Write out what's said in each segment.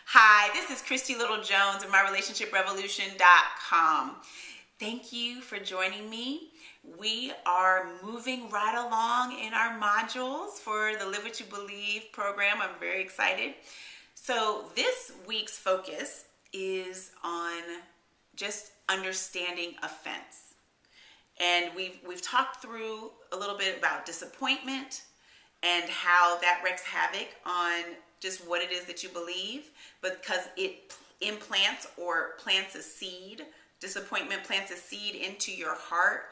Hi, this is Christy Little-Jones of MyRelationshipRevolution.com. Thank you for joining me. We are moving right along in our modules for the Live What You Believe program. I'm very excited. So this week's focus is on just understanding offense. And we've talked through a little bit about disappointment and how that wreaks havoc on just what it is that you believe, because it implants or plants a seed. Disappointment plants a seed into your heart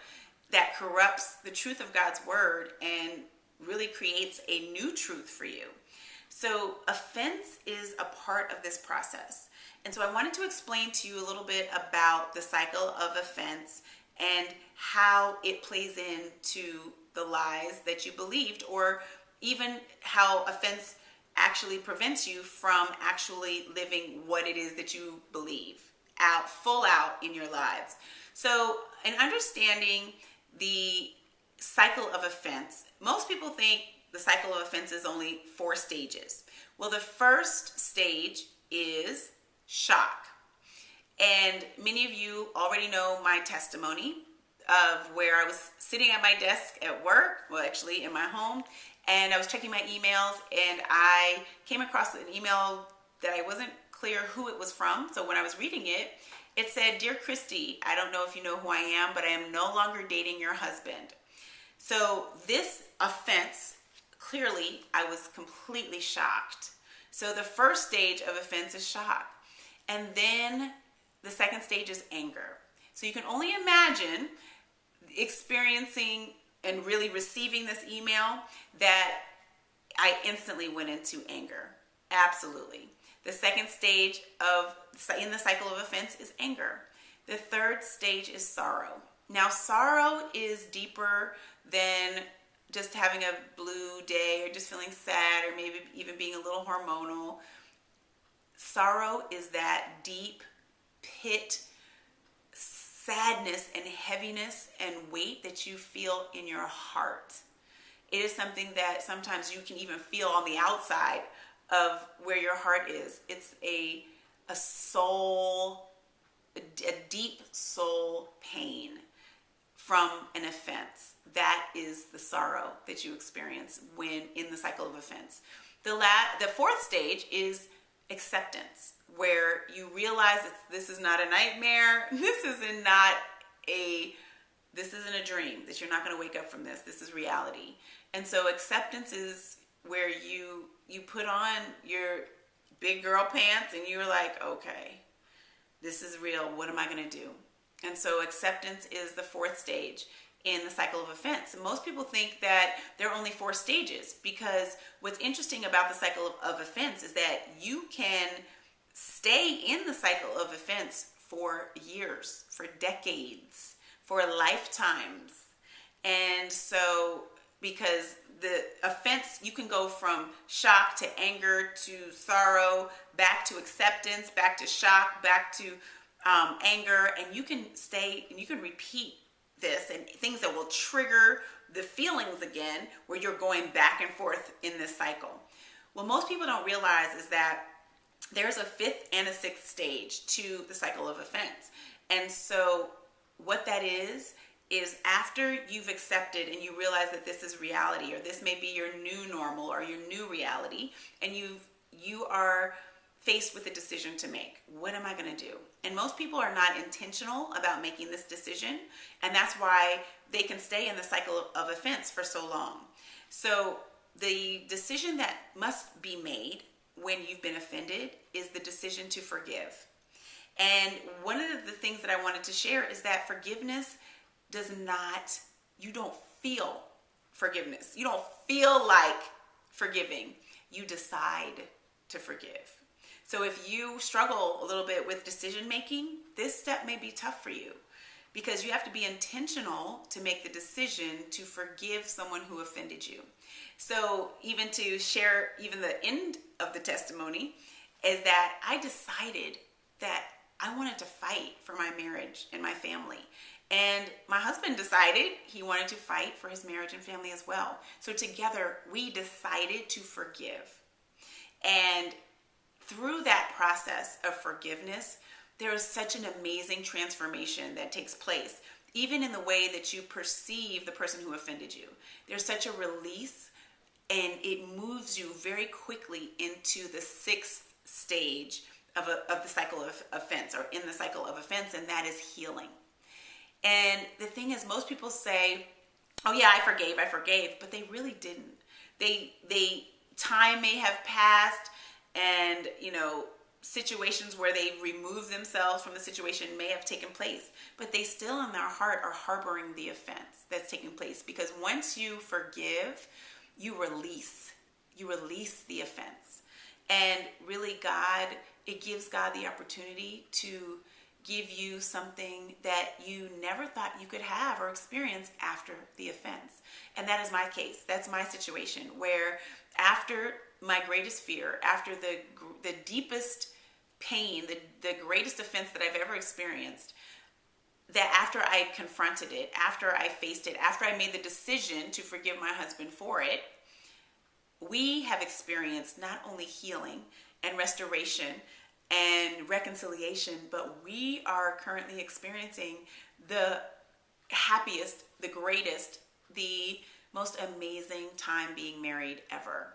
that corrupts the truth of God's word and really creates a new truth for you. So offense is a part of this process. And so I wanted to explain to you a little bit about the cycle of offense and how it plays into the lies that you believed, or even how offense actually prevents you from actually living what it is that you believe full out in your lives. So in understanding the cycle of offense, most people think the cycle of offense is only 4 stages. Well, the first stage is shock. And many of you already know my testimony of where I was sitting at my desk at work, well, actually in my home, and I was checking my emails, and I came across an email that I wasn't clear who it was from. So when I was reading it, it said, "Dear Christy, I don't know if you know who I am, but I am no longer dating your husband." So this offense, clearly, I was completely shocked. So the first stage of offense is shock. And then the second stage is anger. So you can only imagine experiencing and really receiving this email that I instantly went into anger. Absolutely. The second stage in the cycle of offense is anger. The third stage is sorrow. Now, sorrow is deeper than just having a blue day or just feeling sad or maybe even being a little hormonal. Sorrow is that deep pit sadness and heaviness and weight that you feel in your heart. It is something that sometimes you can even feel on the outside of where your heart is. It's a soul, a deep soul pain from an offense. That is the sorrow that you experience when in the cycle of offense. The fourth stage is acceptance, where you realize that this is not a nightmare. This isn't a dream, that you're not going to wake up from this. This is reality. And so acceptance is where you put on your big girl pants and you're like, okay, this is real. What am I going to do? And so acceptance is the fourth stage in the cycle of offense. And most people think that there are only 4 stages, because what's interesting about the cycle of offense is that you can stay in the cycle of offense for years, for decades, for lifetimes. And so because the offense, you can go from shock to anger to sorrow, back to acceptance, back to shock, back to anger, and you can stay and you can repeat this, and things that will trigger the feelings again, where you're going back and forth in this cycle. What most people don't realize is that there's a 5th and a 6th stage to the cycle of offense. And so what that is after you've accepted and you realize that this is reality, or this may be your new normal or your new reality, and you are faced with a decision to make. What am I going to do? And most people are not intentional about making this decision, and that's why they can stay in the cycle of offense for so long. So the decision that must be made when you've been offended is the decision to forgive. And one of the things that I wanted to share is that forgiveness you don't feel forgiveness. You don't feel like forgiving. You decide to forgive. So if you struggle a little bit with decision making, this step may be tough for you, because you have to be intentional to make the decision to forgive someone who offended you. So even to share even the end of the testimony is that I decided that I wanted to fight for my marriage and my family. And my husband decided he wanted to fight for his marriage and family as well. So together we decided to forgive. And through that process of forgiveness, there is such an amazing transformation that takes place, even in the way that you perceive the person who offended you. There's such a release, and it moves you very quickly into the sixth stage of the cycle of offense, or in the cycle of offense, and that is healing. And the thing is, most people say, oh yeah, I forgave, but they really didn't. They time may have passed, and situations where they remove themselves from the situation may have taken place, but they still in their heart are harboring the offense that's taking place, because once you forgive, you release the offense. And really, it gives God the opportunity to give you something that you never thought you could have or experience after the offense. And that is my case. That's my situation, where after my greatest fear, after the deepest pain, the greatest offense that I've ever experienced, that after I confronted it, after I faced it, after I made the decision to forgive my husband for it, we have experienced not only healing and restoration and reconciliation, but we are currently experiencing the happiest, the greatest, the most amazing time being married ever.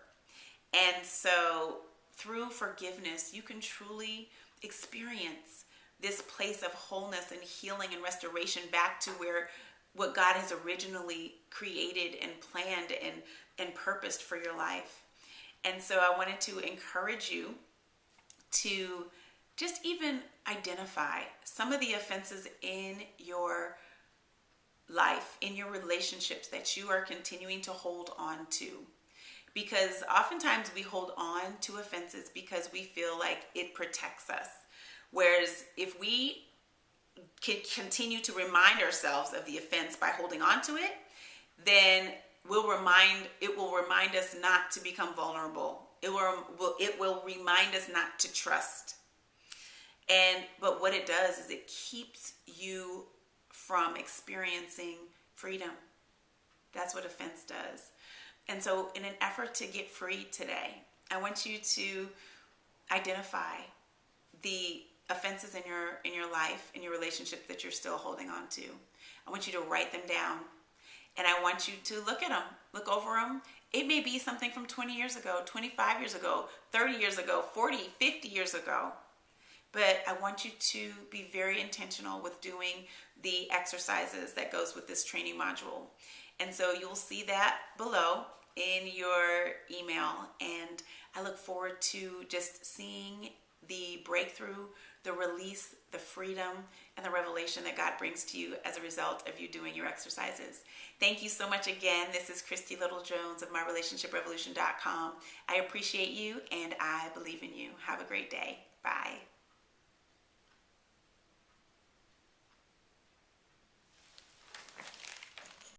And so through forgiveness, you can truly experience this place of wholeness and healing and restoration back to what God has originally created and planned and purposed for your life. And so I wanted to encourage you to just even identify some of the offenses in your life, in your relationships, that you are continuing to hold on to. Because oftentimes we hold on to offenses because we feel like it protects us. Whereas if we can continue to remind ourselves of the offense by holding on to it, then it will remind us not to become vulnerable. It will remind us not to trust. But what it does is it keeps you from experiencing freedom. That's what offense does. And so in an effort to get free today, I want you to identify the offenses in your life, in your relationship, that you're still holding on to. I want you to write them down, and I want you to look at them, look over them. It may be something from 20 years ago, 25 years ago, 30 years ago, 40, 50 years ago. But I want you to be very intentional with doing the exercises that goes with this training module. And so you'll see that below in your email. And I look forward to just seeing the breakthrough, the release, the freedom, and the revelation that God brings to you as a result of you doing your exercises. Thank you so much again. This is Christy Littlejones of MyRelationshipRevolution.com. I appreciate you, and I believe in you. Have a great day. Bye.